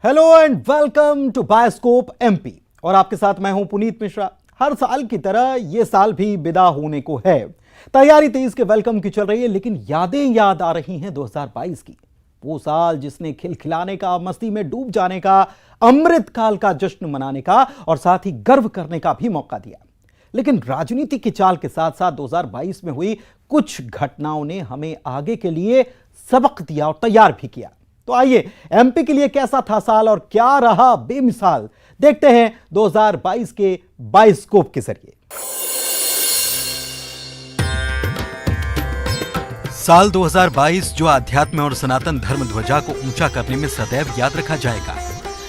Hello and welcome to Bioscope MP और आपके साथ मैं हूं पुनीत मिश्रा। हर साल की तरह ये साल भी विदा होने को है। तैयारी 23 के वेलकम की चल रही है, लेकिन यादें याद आ रही हैं 2022 की। वो साल जिसने खिलखिलाने का, मस्ती में डूब जाने का, अमृत काल का जश्न मनाने का और साथ ही गर्व करने का भी मौका दिया। लेकिन राजनीति की चाल के साथ साथ 2022 में हुई कुछ घटनाओं ने हमें आगे के लिए सबक दिया और तैयार भी किया। तो आइए, एमपी के लिए कैसा था साल और क्या रहा बेमिसाल, देखते हैं 2022 के बायोस्कोप के जरिए। साल 2022 जो आध्यात्म और सनातन धर्म ध्वजा को ऊंचा करने में सदैव याद रखा जाएगा।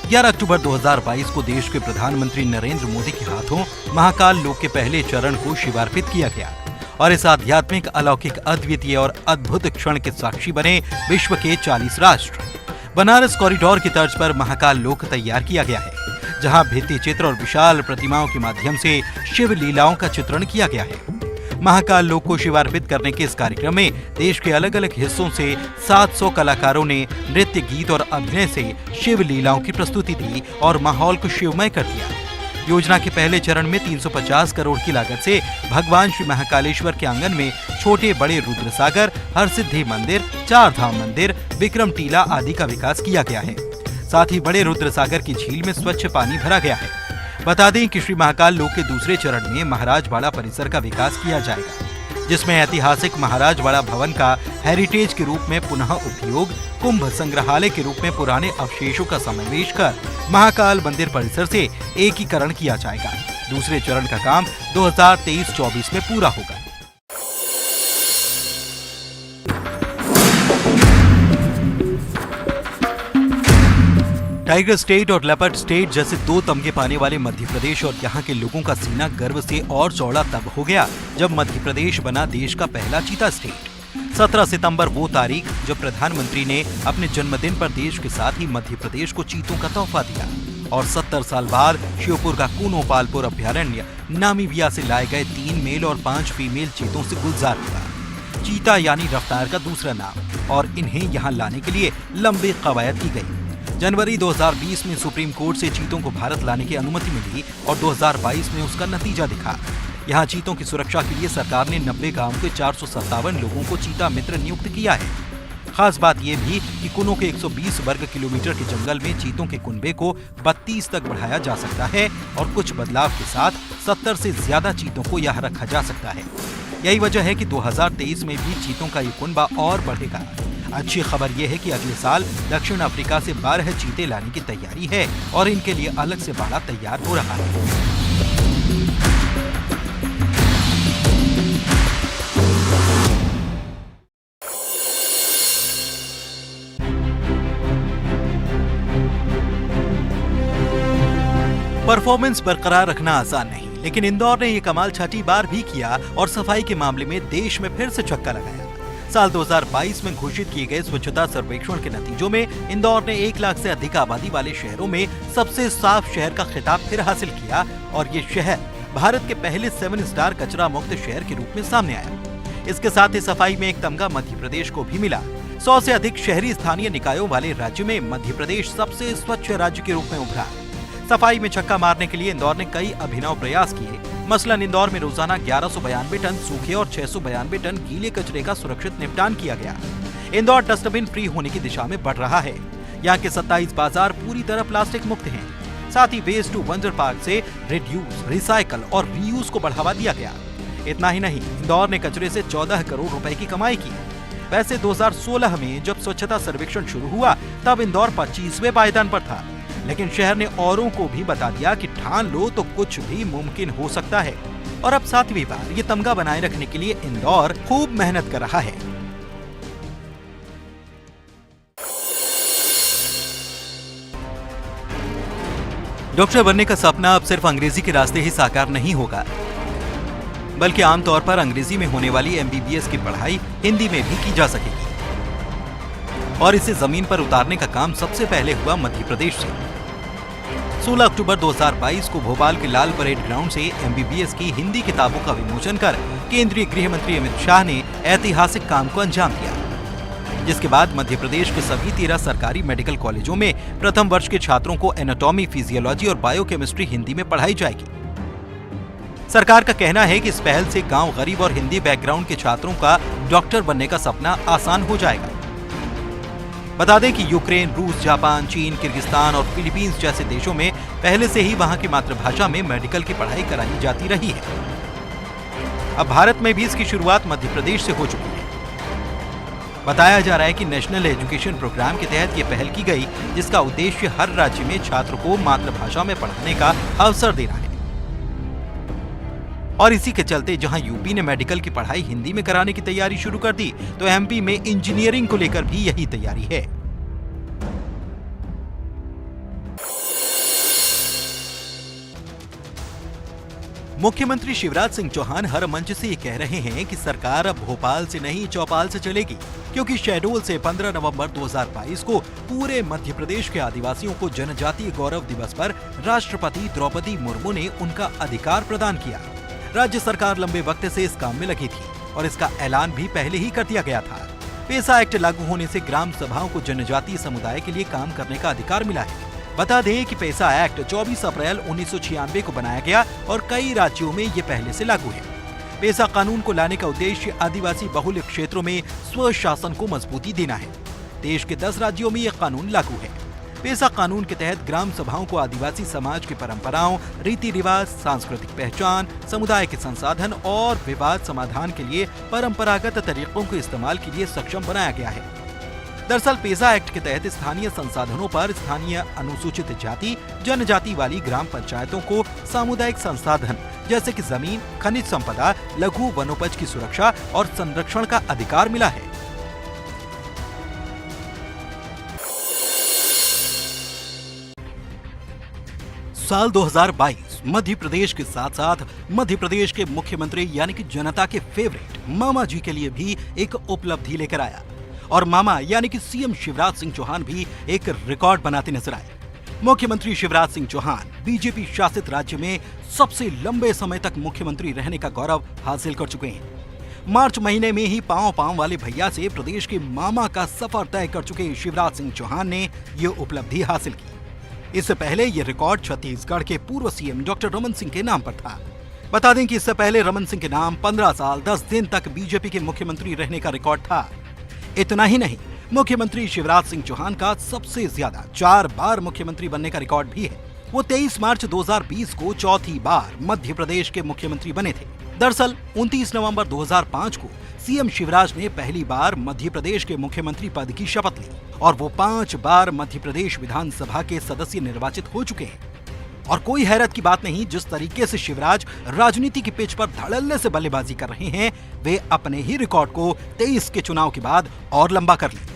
11 अक्टूबर 2022 को देश के प्रधानमंत्री नरेंद्र मोदी के हाथों महाकाल लोक के पहले चरण को शिवार्पित किया गया और इस आध्यात्मिक, अलौकिक, अद्वितीय और अद्भुत क्षण के साक्षी बने विश्व के 40 राष्ट्र। बनारस कॉरिडोर की तर्ज पर महाकाल लोक तैयार किया गया है, जहां भित्ति चित्र और विशाल प्रतिमाओं के माध्यम से शिव लीलाओं का चित्रण किया गया है। महाकाल लोक को शिवार्पित करने के इस कार्यक्रम में देश के अलग अलग हिस्सों से 700 कलाकारों ने नृत्य, गीत और अभिनय से शिव लीलाओं की प्रस्तुति दी और माहौल को शिवमय कर दिया। योजना के पहले चरण में 350 करोड़ की लागत से भगवान श्री महाकालेश्वर के आंगन में छोटे बड़े रुद्रसागर, हरसिद्धि मंदिर, 4 धाम मंदिर, विक्रम टीला आदि का विकास किया गया है। साथ ही बड़े रुद्रसागर की झील में स्वच्छ पानी भरा गया है। बता दें कि श्री महाकाल लोक के दूसरे चरण में महाराजवाड़ा परिसर का विकास किया जाएगा, जिसमें ऐतिहासिक महाराजवाड़ा भवन का हेरिटेज के रूप में पुनः उपयोग, कुंभ संग्रहालय के रूप में पुराने अवशेषों का समावेश कर महाकाल मंदिर परिसर से एकीकरण किया जाएगा। दूसरे चरण का काम 2023-24 में पूरा होगा। टाइगर स्टेट और लेपर्ड स्टेट जैसे 2 तमगे पाने वाले मध्य प्रदेश और यहाँ के लोगों का सीना गर्व से और चौड़ा तब हो गया जब मध्य प्रदेश बना देश का पहला चीता स्टेट। 17 सितंबर वो तारीख जब प्रधानमंत्री ने अपने जन्मदिन पर देश के साथ ही मध्य प्रदेश को चीतों का तोहफा दिया और 70 साल बाद श्योपुर का कूनोपालपुर अभ्यारण्य नामीबिया से लाए गए 3 मेल और 5 फीमेल चीतों से गुलजार हुआ। चीता यानी रफ्तार का दूसरा नाम, और इन्हें यहाँ लाने के लिए लंबी कवायद की गई। जनवरी 2020 में सुप्रीम कोर्ट से चीतों को भारत लाने की अनुमति मिली और 2022 में उसका नतीजा दिखा। यहाँ चीतों की सुरक्षा के लिए सरकार ने 90 गांवों के 457 लोगों को चीता मित्र नियुक्त किया है। खास बात यह भी कि कुनों के 120 वर्ग किलोमीटर के जंगल में चीतों के कुनबे को 32 तक बढ़ाया जा सकता है और कुछ बदलाव के साथ 70 से ज्यादा चीतों को यहाँ रखा जा सकता है। यही वजह है कि 2023 में भी चीतों का ये कुनबा और बढ़ेगा। अच्छी खबर यह है कि अगले साल दक्षिण अफ्रीका से 12 चीते लाने की तैयारी है और इनके लिए अलग से बाड़ा तैयार हो रहा है। परफॉर्मेंस बरकरार रखना आसान नहीं, लेकिन इंदौर ने ये कमाल छठी बार भी किया और सफाई के मामले में देश में फिर से छक्का लगाया। साल 2022 में घोषित किए गए स्वच्छता सर्वेक्षण के नतीजों में इंदौर ने 1 लाख से अधिक आबादी वाले शहरों में सबसे साफ शहर का खिताब फिर हासिल किया और ये शहर भारत के पहले 7 स्टार कचरा मुक्त शहर के रूप में सामने आया। इसके साथ ही सफाई में एक तमगा मध्य प्रदेश को भी मिला। 100 से अधिक शहरी स्थानीय निकायों वाले राज्य में मध्य प्रदेश सबसे स्वच्छ राज्य के रूप में उभरा। सफाई में छक्का मारने के लिए इंदौर ने कई अभिनव प्रयास किए। मसलन इंदौर में रोजाना 1192 टन सूखे और 692 टन गीले कचरे का सुरक्षित निपटान किया गया। इंदौर डस्टबिन फ्री होने की दिशा में बढ़ रहा है। यहाँ के 27 बाजार पूरी तरह प्लास्टिक मुक्त हैं। साथ ही वेस्ट टू वंडर पार्क से रिड्यूस, रिसाइकल और रीयूज को बढ़ावा दिया गया। इतना ही नहीं, इंदौर ने कचरे से 14 करोड़ रुपए की कमाई की। वैसे 2016 में जब स्वच्छता सर्वेक्षण शुरू हुआ तब इंदौर 25वें पायदान पर था, लेकिन शहर ने औरों को भी बता दिया कि ठान लो तो कुछ भी मुमकिन हो सकता है और अब 7वीं बार ये तमगा बनाए रखने के लिए इंदौर खूब मेहनत कर रहा है। डॉक्टर बनने का सपना अब सिर्फ अंग्रेजी के रास्ते ही साकार नहीं होगा, बल्कि आमतौर पर अंग्रेजी में होने वाली MBBS की पढ़ाई हिंदी में भी की जा सकेगी और इसे जमीन पर उतारने का काम सबसे पहले हुआ मध्य प्रदेश से। 16 अक्टूबर 2022 को भोपाल के लाल परेड ग्राउंड से MBBS की हिंदी किताबों का विमोचन कर केंद्रीय गृह मंत्री अमित शाह ने ऐतिहासिक काम को अंजाम दिया। जिसके बाद मध्य प्रदेश के सभी 13 सरकारी मेडिकल कॉलेजों में प्रथम वर्ष के छात्रों को एनाटॉमी, फिजियोलॉजी और बायोकेमिस्ट्री हिंदी में पढ़ाई जाएगी। सरकार का कहना है कि इस पहल से गांव गरीब और हिंदी बैकग्राउंड के छात्रों का डॉक्टर बनने का सपना आसान हो जाएगा। बता दें कि यूक्रेन, रूस, जापान, चीन, किर्गिस्तान और फिलीपींस जैसे देशों में पहले से ही वहां की मातृभाषा में मेडिकल की पढ़ाई कराई जाती रही है। अब भारत में भी इसकी शुरुआत मध्य प्रदेश से हो चुकी है। बताया जा रहा है कि नेशनल एजुकेशन प्रोग्राम के तहत ये पहल की गई, जिसका उद्देश्य हर राज्य में छात्र को मातृभाषा में पढ़ाने का अवसर देना है। और इसी के चलते जहां यूपी ने मेडिकल की पढ़ाई हिंदी में कराने की तैयारी शुरू कर दी, तो एमपी में इंजीनियरिंग को लेकर भी यही तैयारी है। मुख्यमंत्री शिवराज सिंह चौहान हर मंच से ये कह रहे हैं कि सरकार अब भोपाल से नहीं चौपाल से चलेगी, क्योंकि शहडोल से 15 नवंबर 2022 को पूरे मध्य प्रदेश के आदिवासियों को जनजातीय गौरव दिवस पर राष्ट्रपति द्रौपदी मुर्मू ने उनका अधिकार प्रदान किया। राज्य सरकार लंबे वक्त से इस काम में लगी थी और इसका ऐलान भी पहले ही कर दिया गया था। पेसा एक्ट लागू होने से ग्राम सभाओं को जनजातीय समुदाय के लिए काम करने का अधिकार मिला है। बता दें कि पेसा एक्ट 24 अप्रैल 1996 को बनाया गया और कई राज्यों में ये पहले से लागू है। पेसा कानून को लाने का उद्देश्य आदिवासी बहुल क्षेत्रों में स्वशासन को मजबूती देना है। देश के 10 राज्यों में यह कानून लागू है। पेसा कानून के तहत ग्राम सभाओं को आदिवासी समाज की परंपराओं, रीति रिवाज, सांस्कृतिक पहचान, समुदाय के संसाधन और विवाद समाधान के लिए परंपरागत तरीकों के इस्तेमाल के लिए सक्षम बनाया गया है। दरअसल पेसा एक्ट के तहत स्थानीय संसाधनों पर स्थानीय अनुसूचित जाति, जनजाति वाली ग्राम पंचायतों को सामुदायिक संसाधन जैसे कि जमीन, खनिज संपदा, लघु वनोपज की सुरक्षा और संरक्षण का अधिकार मिला है। साल 2022 मध्य प्रदेश के साथ साथ मध्य प्रदेश के मुख्यमंत्री यानी कि जनता के फेवरेट मामा जी के लिए भी एक उपलब्धि लेकर आया और मामा यानी कि सीएम शिवराज सिंह चौहान भी एक रिकॉर्ड बनाते नजर आए। मुख्यमंत्री शिवराज सिंह चौहान बीजेपी शासित राज्य में सबसे लंबे समय तक मुख्यमंत्री रहने का गौरव हासिल कर चुके हैं। मार्च महीने में ही पांव वाले भैया से प्रदेश के मामा का सफर तय कर चुके शिवराज सिंह चौहान ने ये उपलब्धि हासिल की। इससे पहले ये रिकॉर्ड छत्तीसगढ़ के पूर्व सीएम डॉक्टर रमन सिंह के नाम पर था। बता दें कि इससे पहले रमन सिंह के नाम 15 साल 10 दिन तक बीजेपी के मुख्यमंत्री रहने का रिकॉर्ड था। इतना ही नहीं, मुख्यमंत्री शिवराज सिंह चौहान का सबसे ज्यादा 4 बार मुख्यमंत्री बनने का रिकॉर्ड भी है। वो 23 मार्च 2020 को चौथी बार मध्य प्रदेश के मुख्यमंत्री बने थे। दरअसल 29 नवंबर 2005 को सीएम शिवराज ने पहली बार मध्य प्रदेश के मुख्यमंत्री पद की शपथ ली और वो 5 बार मध्य प्रदेश विधानसभा के सदस्य निर्वाचित हो चुके हैं। और कोई हैरत की बात नहीं, जिस तरीके से शिवराज राजनीति की पिच पर धड़ल्ले से बल्लेबाजी कर रहे हैं, वे अपने ही रिकॉर्ड को 23 के चुनाव के बाद और लंबा कर लें।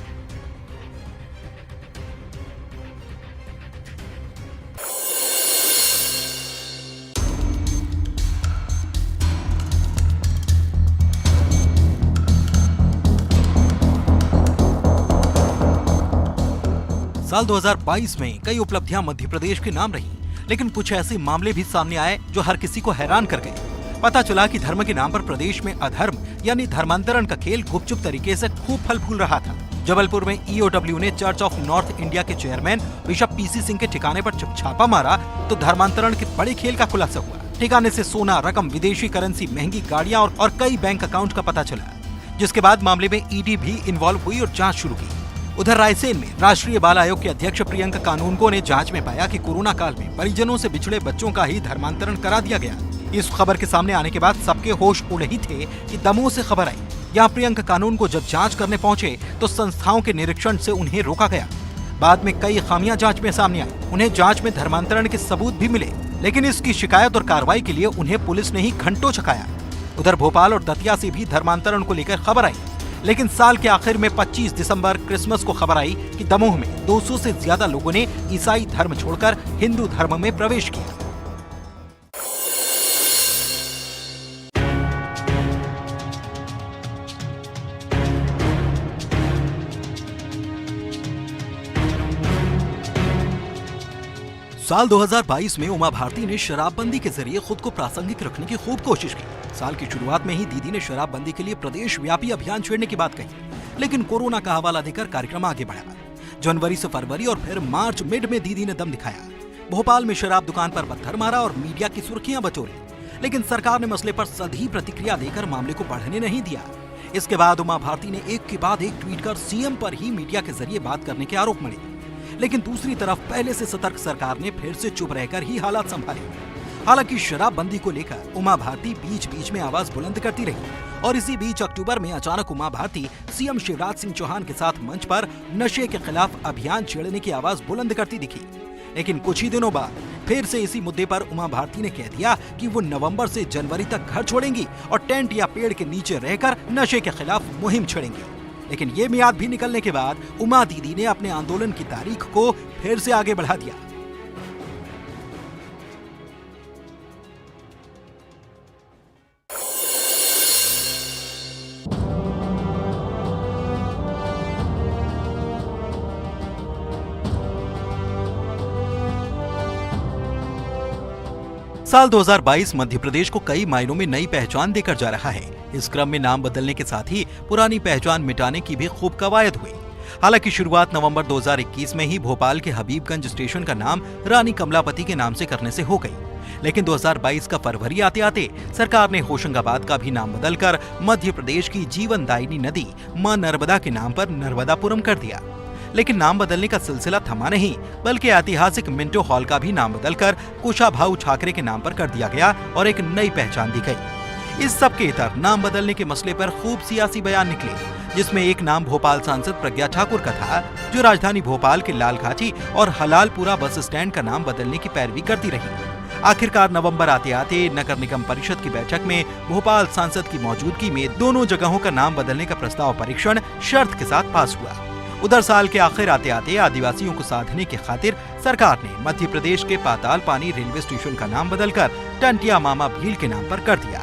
साल 2022 में कई उपलब्धियां मध्य प्रदेश के नाम रही, लेकिन कुछ ऐसे मामले भी सामने आए जो हर किसी को हैरान कर गए। पता चला कि धर्म के नाम पर प्रदेश में अधर्म यानी धर्मांतरण का खेल गुपचुप तरीके से खूब फल फूल रहा था। जबलपुर में ईओडब्ल्यू ने चर्च ऑफ नॉर्थ इंडिया के चेयरमैन बिशप पीसी सिंह के ठिकाने पर जब छापा मारा तो धर्मांतरण के बड़े खेल का खुलासा हुआ। ठिकाने से सोना, रकम, विदेशी करेंसी, महंगी गाड़ियां और कई बैंक अकाउंट का पता चला, जिसके बाद मामले में ईडी भी इन्वॉल्व हुई और जांच शुरू की। उधर रायसेन में राष्ट्रीय बाल आयोग के अध्यक्ष प्रियंका कानूनगो ने जांच में पाया कि कोरोना काल में परिजनों से बिछड़े बच्चों का ही धर्मांतरण करा दिया गया। इस खबर के सामने आने के बाद सबके होश उड़ ही थे कि दमोह से खबर आई। यहाँ प्रियंका कानूनगो जब जांच करने पहुंचे तो संस्थाओं के निरीक्षण से उन्हें रोका गया। बाद में कई खामियां जांच में सामने आई। उन्हें जांच में धर्मांतरण के सबूत भी मिले, लेकिन इसकी शिकायत और कार्रवाई के लिए उन्हें पुलिस ने ही घंटों चकाया। उधर भोपाल और दतिया से भी धर्मांतरण को लेकर खबर आई, लेकिन साल के आखिर में 25 दिसंबर क्रिसमस को खबर आई कि दमोह में 200 से ज्यादा लोगों ने ईसाई धर्म छोड़कर हिंदू धर्म में प्रवेश किया। साल 2022 में उमा भारती ने शराबबंदी के जरिए खुद को प्रासंगिक रखने की खूब कोशिश की। साल की शुरुआत में ही दीदी ने शराबबंदी के लिए प्रदेश व्यापी अभियान छेड़ने की बात कही। लेकिन कोरोना का हवाला देकर कार्यक्रम आगे बढ़ा। जनवरी से फरवरी और फिर मार्च मिड में दीदी ने दम दिखाया। भोपाल में शराब दुकान पर पत्थर मारा और मीडिया की सुर्खियां बटोरी, लेकिन सरकार ने मसले पर सधी प्रतिक्रिया देकर मामले को बढ़ने नहीं दिया। इसके बाद उमा भारती ने एक के बाद एक ट्वीट कर सीएम पर ही मीडिया के जरिए बात करने के आरोप मढ़े। लेकिन दूसरी तरफ पहले से सतर्क सरकार ने फिर से चुप रहकर ही हालात संभाले। हालांकि शराबबंदी को लेकर उमा भारती बीच बीच में आवाज बुलंद करती रही और इसी बीच अक्टूबर में अचानक उमा भारती सीएम शिवराज सिंह चौहान के साथ मंच पर नशे के खिलाफ अभियान छेड़ने की आवाज बुलंद करती दिखी। लेकिन कुछ ही दिनों बाद फिर से इसी मुद्दे पर उमा भारती ने कह दिया कि वो नवंबर से जनवरी तक घर छोड़ेंगी और टेंट या पेड़ के नीचे रहकर नशे के खिलाफ मुहिम छेड़ेंगी। लेकिन ये मियाद भी निकलने के बाद उमा दीदी ने अपने आंदोलन की तारीख को फिर से आगे बढ़ा दिया। साल 2022 मध्य प्रदेश को कई मायनों में नई पहचान देकर जा रहा है। इस क्रम में नाम बदलने के साथ ही पुरानी पहचान मिटाने की भी खूब कवायद हुई। हालांकि शुरुआत नवंबर 2021 में ही भोपाल के हबीबगंज स्टेशन का नाम रानी कमलापति के नाम से करने से हो गई। लेकिन 2022 का फरवरी आते आते सरकार ने होशंगाबाद का भी नाम बदलकर मध्य प्रदेश की जीवनदायिनी नदी मां नर्मदा के नाम पर नर्मदापुरम कर दिया। लेकिन नाम बदलने का सिलसिला थमा नहीं, बल्कि ऐतिहासिक मिंटो हॉल का भी नाम बदलकर कुशाभाऊ ठाकरे के नाम पर कर दिया गया और एक नई पहचान दी गई। इस सब के इतर नाम बदलने के मसले पर खूब सियासी बयान निकले, जिसमें एक नाम भोपाल सांसद प्रज्ञा ठाकुर का था, जो राजधानी भोपाल के लालघाटी और हलालपुरा बस स्टैंड का नाम बदलने की पैरवी करती रही। आखिरकार नवंबर आते आते नगर निगम परिषद की बैठक में भोपाल सांसद की मौजूदगी में दोनों जगहों का नाम बदलने का प्रस्ताव परीक्षण शर्त के साथ पास हुआ। उधर साल के आखिर आते आते आदिवासियों को साधने की खातिर सरकार ने मध्य प्रदेश के पाताल पानी रेलवे स्टेशन का नाम बदलकर टंटिया मामा भील के नाम पर कर दिया।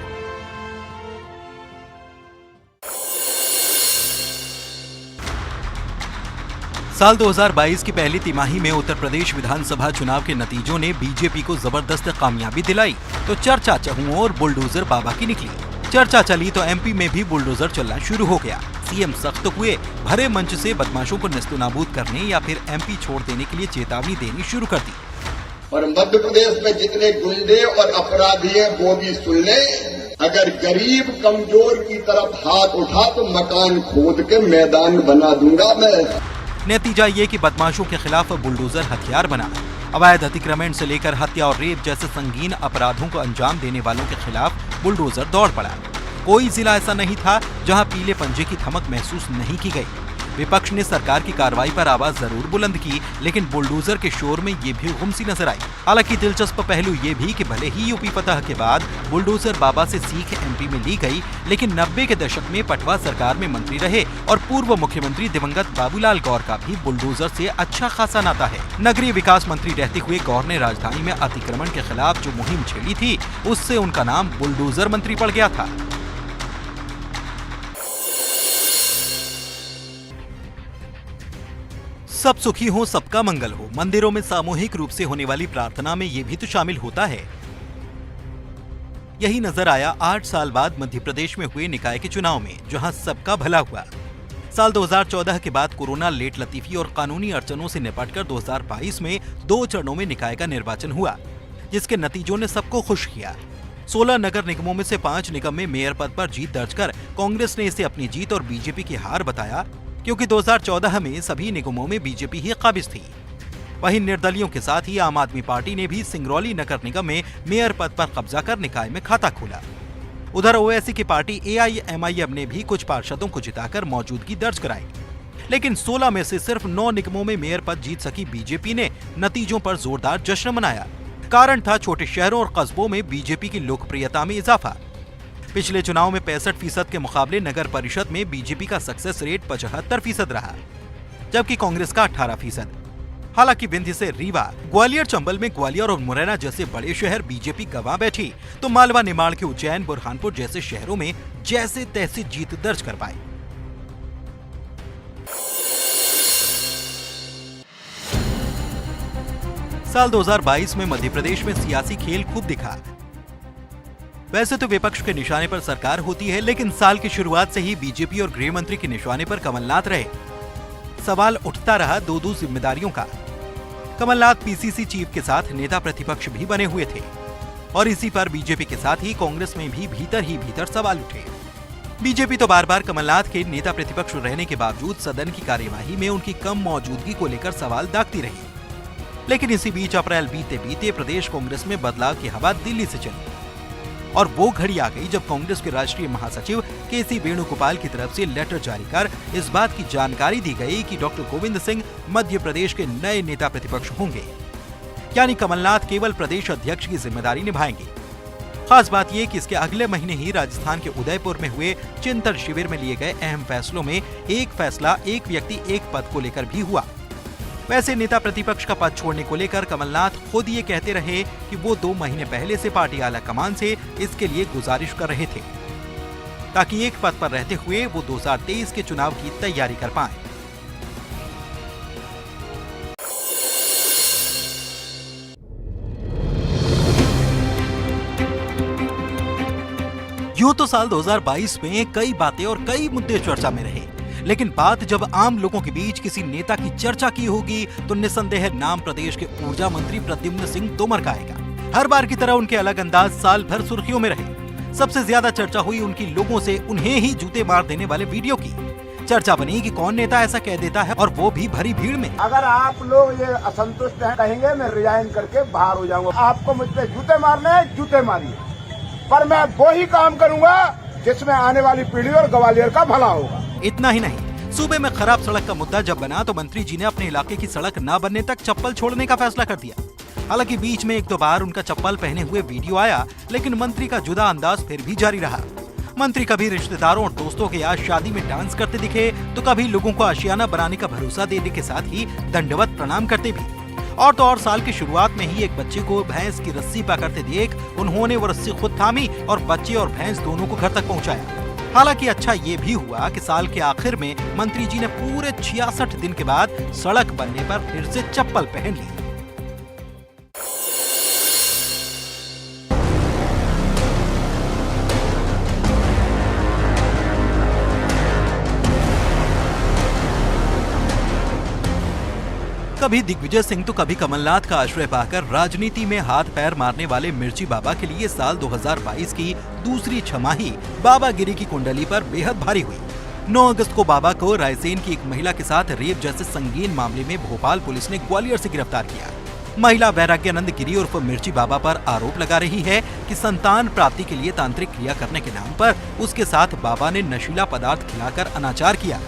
साल 2022 की पहली तिमाही में उत्तर प्रदेश विधानसभा चुनाव के नतीजों ने बीजेपी को जबरदस्त कामयाबी दिलाई, तो चर्चा चहुओं और बुलडोजर बाबा की निकली। चर्चा चली तो एमपी में भी बुलडोजर चलना शुरू हो गया। सीएम सख्त हुए, भरे मंच से बदमाशों को नेस्तनाबूद करने या फिर एमपी छोड़ देने के लिए चेतावनी देनी शुरू कर दी। और मध्य प्रदेश में जितने गुंडे और अपराधी हैं वो भी सुन ले, अगर गरीब कमजोर की तरफ हाथ उठा तो मकान खोद के मैदान बना दूंगा मैं। नतीजा ये कि बदमाशों के खिलाफ बुलडोजर हथियार बना। अवैध अतिक्रमण से लेकर हत्या और रेप जैसे संगीन अपराधों को अंजाम देने वालों के खिलाफ बुलडोजर दौड़ पड़ा। कोई जिला ऐसा नहीं था जहां पीले पंजे की धमक महसूस नहीं की गई। विपक्ष ने सरकार की कार्रवाई पर आवाज जरूर बुलंद की, लेकिन बुलडोजर के शोर में ये भी गुमसी नजर आई। हालांकि दिलचस्प पहलू ये भी कि भले ही यूपी फतह के बाद बुलडोजर बाबा से सीख एमपी में ली गई, लेकिन 90 के दशक में पटवा सरकार में मंत्री रहे और पूर्व मुख्यमंत्री दिवंगत बाबूलाल गौर का भी बुलडोजर से अच्छा खासा नाता है। नगरीय विकास मंत्री रहते हुए गौर ने राजधानी में अतिक्रमण के खिलाफ जो मुहिम छेड़ी थी, उससे उनका नाम बुलडोजर मंत्री पड़ गया था। सब सुखी हो, सबका मंगल हो। मंदिरों में सामूहिक रूप से होने वाली प्रार्थना में ये भी तो शामिल होता है। यही नजर आया 8 साल बाद मध्य प्रदेश में हुए निकाय के चुनाव में, जहां सबका भला हुआ। साल 2014 के बाद कोरोना, लेट लतीफी और कानूनी अड़चनों से निपटकर 2022 में 2 चरणों में निकाय का निर्वाचन हुआ, जिसके नतीजों ने सबको खुश किया। 16 नगर निगमों में से 5 निगम में मेयर पद पर जीत दर्ज कर कांग्रेस ने इसे अपनी जीत और बीजेपी की हार बताया, क्योंकि 2014 में सभी निगमों में बीजेपी ही काबिज थी। वहीं निर्दलियों के साथ ही आम आदमी पार्टी ने भी सिंगरौली नगर निगम में मेयर पद पर कब्जा कर निकाय में खाता खोला। उधर ओवैसी की पार्टी AIMIM ने भी कुछ पार्षदों को जिताकर मौजूदगी दर्ज कराई। लेकिन 16 में से सिर्फ 9 निगमों में मेयर पद जीत सकी बीजेपी ने नतीजों पर जोरदार जश्न मनाया। कारण था छोटे शहरों और कस्बों में बीजेपी की लोकप्रियता में इजाफा। पिछले चुनाव में 65% के मुकाबले नगर परिषद में बीजेपी का सक्सेस रेट 75% रहा, जबकि कांग्रेस का 18%। हालांकि विंध्य से रीवा, ग्वालियर चंबल में ग्वालियर और मुरैना जैसे बड़े शहर बीजेपी गंवा बैठी, तो मालवा निमाड़ के उज्जैन, बुरहानपुर जैसे शहरों में जैसे तैसे जीत दर्ज कर पाई। साल 2022 में मध्य प्रदेश में सियासी खेल खूब दिखा। वैसे तो विपक्ष के निशाने पर सरकार होती है, लेकिन साल की शुरुआत से ही बीजेपी और गृह मंत्री के निशाने पर कमलनाथ रहे। सवाल उठता रहा दो जिम्मेदारियों का। कमलनाथ पीसीसी चीफ के साथ नेता प्रतिपक्ष भी बने हुए थे और इसी पर बीजेपी के साथ ही कांग्रेस में भी भीतर सवाल उठे। बीजेपी तो बार बार कमलनाथ के नेता प्रतिपक्ष रहने के बावजूद सदन की कार्यवाही में उनकी कम मौजूदगी को लेकर सवाल दागती रही। लेकिन इसी बीच अप्रैल बीते प्रदेश कांग्रेस में बदलाव की हवा दिल्ली से चली और वो घड़ी आ गई जब कांग्रेस के राष्ट्रीय महासचिव केसी वेणुगोपाल की तरफ से लेटर जारी कर इस बात की जानकारी दी गई कि डॉक्टर गोविंद सिंह मध्य प्रदेश के नए नेता प्रतिपक्ष होंगे, यानी कमलनाथ केवल प्रदेश अध्यक्ष की जिम्मेदारी निभाएंगे। खास बात यह कि इसके अगले महीने ही राजस्थान के उदयपुर में हुए चिंतन शिविर में लिए गए अहम फैसलों में एक फैसला एक व्यक्ति एक पद को लेकर भी हुआ। वैसे नेता प्रतिपक्ष का पद छोड़ने को लेकर कमलनाथ खुद ये कहते रहे कि वो 2 महीने पहले से पार्टी आला कमान से इसके लिए गुजारिश कर रहे थे ताकि एक पद पर रहते हुए वो 2023 के चुनाव की तैयारी कर पाएं। यूं तो साल 2022 में कई बातें और कई मुद्दे चर्चा में रहे, लेकिन बात जब आम लोगों के बीच किसी नेता की चर्चा की होगी तो निसंदेह नाम प्रदेश के ऊर्जा मंत्री प्रद्युम्न सिंह तोमर का आएगा। हर बार की तरह उनके अलग अंदाज साल भर सुर्खियों में रहे। सबसे ज्यादा चर्चा हुई उनकी लोगों से उन्हें ही जूते मार देने वाले वीडियो की। चर्चा बनी कि कौन नेता ऐसा कह देता है और वो भी भरी भीड़ में। अगर आप लोग ये असंतुष्ट हैं, कहेंगे मैं रिजाइन करके बाहर हो जाऊंगा। आपको मुझ पे जूते मारने हैं, जूते मारिए, पर मैं वो ही काम करूंगा जिसमें आने वाली पीढ़ी और ग्वालियर का भला होगा। इतना ही नहीं, सूबे में खराब सड़क का मुद्दा जब बना तो मंत्री जी ने अपने इलाके की सड़क न बनने तक चप्पल छोड़ने का फैसला कर दिया। हालांकि बीच में 1-2 बार उनका चप्पल पहने हुए वीडियो आया, लेकिन मंत्री का जुदा अंदाज फिर भी जारी रहा। मंत्री कभी रिश्तेदारों और दोस्तों के याद शादी में डांस करते दिखे तो कभी लोगों को आशियाना बनाने का भरोसा देने के साथ ही दंडवत प्रणाम करते भी। और तो और साल की शुरुआत में ही एक बच्चे को भैंस की रस्सी पकड़ते देख उन्होंने वो रस्सी खुद थामी और बच्चे और भैंस दोनों को घर तक पहुंचाया। हालांकि अच्छा ये भी हुआ कि साल के आखिर में मंत्री जी ने पूरे 66 दिन के बाद सड़क बनने पर फिर से चप्पल पहन ली। कभी दिग्विजय सिंह तो कभी कमलनाथ का आश्रय पाकर राजनीति में हाथ पैर मारने वाले मिर्ची बाबा के लिए साल 2022 की दूसरी छमाही बाबागिरी की कुंडली पर बेहद भारी हुई। 9 अगस्त को बाबा को रायसेन की एक महिला के साथ रेप जैसे संगीन मामले में भोपाल पुलिस ने ग्वालियर से गिरफ्तार किया। महिला वैराग्यानंद गिरी उर्फ मिर्ची बाबा पर आरोप लगा रही है कि संतान प्राप्ति के लिए तांत्रिक क्रिया करने के नाम पर उसके साथ बाबा ने नशीला पदार्थ खिलाकर अनाचार किया।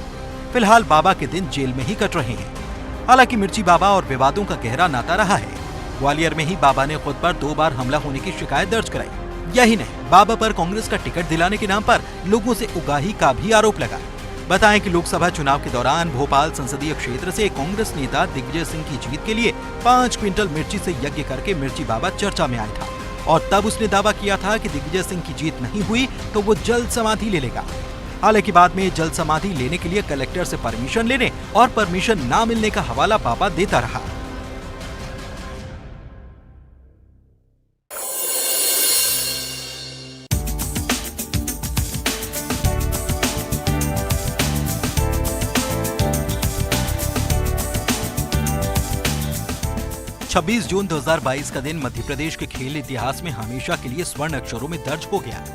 फिलहाल बाबा के दिन जेल में ही कट रहे हैं। हालांकि मिर्ची बाबा और विवादों का गहरा नाता रहा है। ग्वालियर में ही बाबा ने खुद पर 2 बार हमला होने की शिकायत दर्ज कराई। यही नहीं, बाबा पर कांग्रेस का टिकट दिलाने के नाम पर लोगों से उगाही का भी आरोप लगा। बताएं कि लोकसभा चुनाव के दौरान भोपाल संसदीय क्षेत्र से कांग्रेस नेता दिग्विजय सिंह की जीत के लिए 5 क्विंटल मिर्ची से यज्ञ करके मिर्ची बाबा चर्चा में आया था और तब उसने दावा किया था कि दिग्विजय सिंह की जीत नहीं हुई तो वो जल्द समाधि ले लेगा। हालांकि बाद में जल्द समाधि लेने के लिए कलेक्टर से परमिशन लेने और परमिशन ना मिलने का हवाला बाबा देता रहा। छब्बीस जून 2022 का दिन मध्य प्रदेश के खेल इतिहास में हमेशा के लिए स्वर्ण अक्षरों में दर्ज हो गया।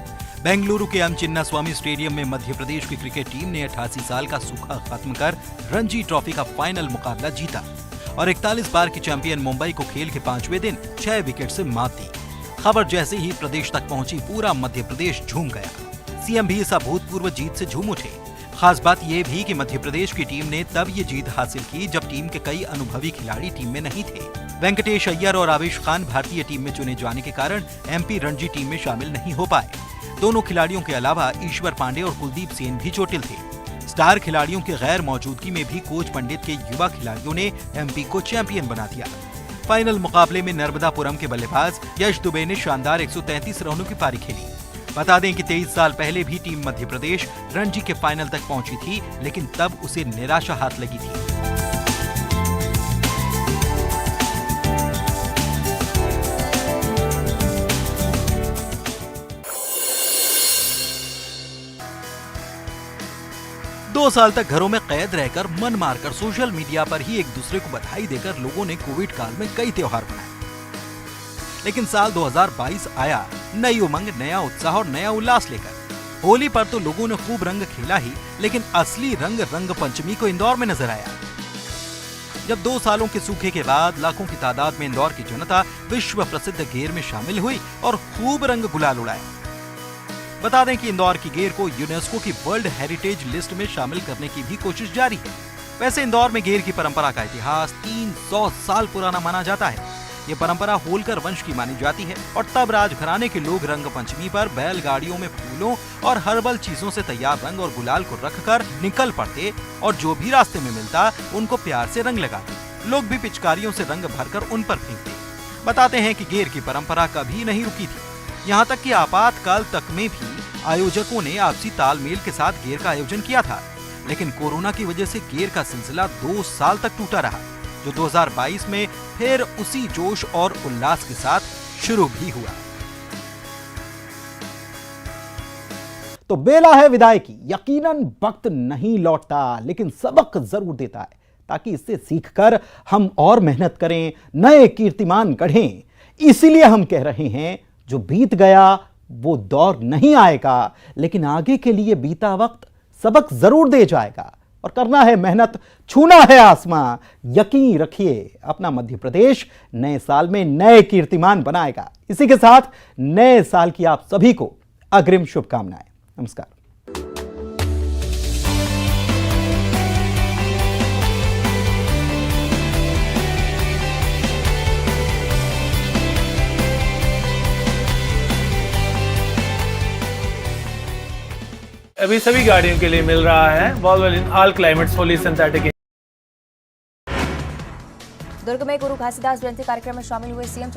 बेंगलुरु के एम चिन्नास्वामी स्टेडियम में मध्य प्रदेश की क्रिकेट टीम ने 88 साल का सूखा खत्म कर रणजी ट्रॉफी का फाइनल मुकाबला जीता और 41 बार की चैंपियन मुंबई को खेल के 5वें दिन 6 विकेट से मात दी। खबर जैसे ही प्रदेश तक पहुंची पूरा मध्य प्रदेश झूम गया। सीएम भी इस अभूतपूर्व जीत से झूम उठे। खास बात यह भी कि मध्य प्रदेश की टीम ने तब ये जीत हासिल की जब टीम के कई अनुभवी खिलाड़ी टीम में नहीं थे। वेंकटेश अय्यर और आवेश खान भारतीय टीम में चुने जाने के कारण एमपी रणजी टीम में शामिल नहीं हो पाए। दोनों खिलाड़ियों के अलावा ईश्वर पांडे और कुलदीप सेन भी चोटिल थे। स्टार खिलाड़ियों की गैर मौजूदगी में भी कोच पंडित के युवा खिलाड़ियों ने एमपी को चैंपियन बना दिया। फाइनल मुकाबले में नर्मदापुरम के बल्लेबाज यश दुबे ने शानदार 133 रनों की पारी खेली। बता दें कि 23 साल पहले भी टीम मध्य प्रदेश रणजी के फाइनल तक पहुंची थी, लेकिन तब उसे निराशा हाथ लगी थी। 2 साल तक घरों में कैद रहकर मन मारकर सोशल मीडिया पर ही एक दूसरे को बधाई देकर लोगों ने कोविड काल में कई त्योहार मनाए। लेकिन साल 2022 आया नई उमंग, नया उत्साह और नया उल्लास लेकर। होली पर तो लोगों ने खूब रंग खेला ही, लेकिन असली रंग रंग पंचमी को इंदौर में नजर आया। जब 2 सालों के सूखे के बाद लाखों की तादाद में इंदौर की जनता विश्व प्रसिद्ध गेर में शामिल हुई और खूब रंग गुलाल उड़ाए। बता दें कि इंदौर की गेर को यूनेस्को की वर्ल्ड हेरिटेज लिस्ट में शामिल करने की भी कोशिश जारी है। वैसे इंदौर में गेर की परंपरा का इतिहास 300 साल पुराना माना जाता है। ये परंपरा होलकर वंश की मानी जाती है और तब राजघराने के लोग रंग पंचमी पर बैलगाड़ियों में फूलों और हर्बल चीजों से तैयार रंग और गुलाल को रखकर निकल पड़ते और जो भी रास्ते में मिलता उनको प्यार से रंग लगाते। लोग भी पिचकारियों से रंग भरकर उन पर फेंकते। बताते हैं कि गेर की परंपरा कभी नहीं रुकी थी। यहाँ तक कि आपातकाल तक में भी आयोजकों ने आपसी तालमेल के साथ गेर का आयोजन किया था, लेकिन कोरोना की वजह से गेर का सिलसिला 2 साल तक टूटा रहा, जो 2022 में फिर उसी जोश और उल्लास के साथ शुरू भी हुआ। तो बेला है विदाई की। यकीनन वक्त नहीं लौटता, लेकिन सबक जरूर देता है, ताकि इससे सीखकर हम और मेहनत करें, नए कीर्तिमान गढ़ें। इसीलिए हम कह रहे हैं, जो बीत गया वो दौर नहीं आएगा, लेकिन आगे के लिए बीता वक्त सबक जरूर दे जाएगा। और करना है मेहनत, छूना है आसमां। यकीन रखिए, अपना मध्य प्रदेश नए साल में नए कीर्तिमान बनाएगा। इसी के साथ नए साल की आप सभी को अग्रिम शुभकामनाएं। नमस्कार। अभी सभी गाड़ियों के लिए मिल रहा है Volvo all climates fully synthetic. Durg में गुरु घासीदास जयंती कार्यक्रम में शामिल हुए सीएम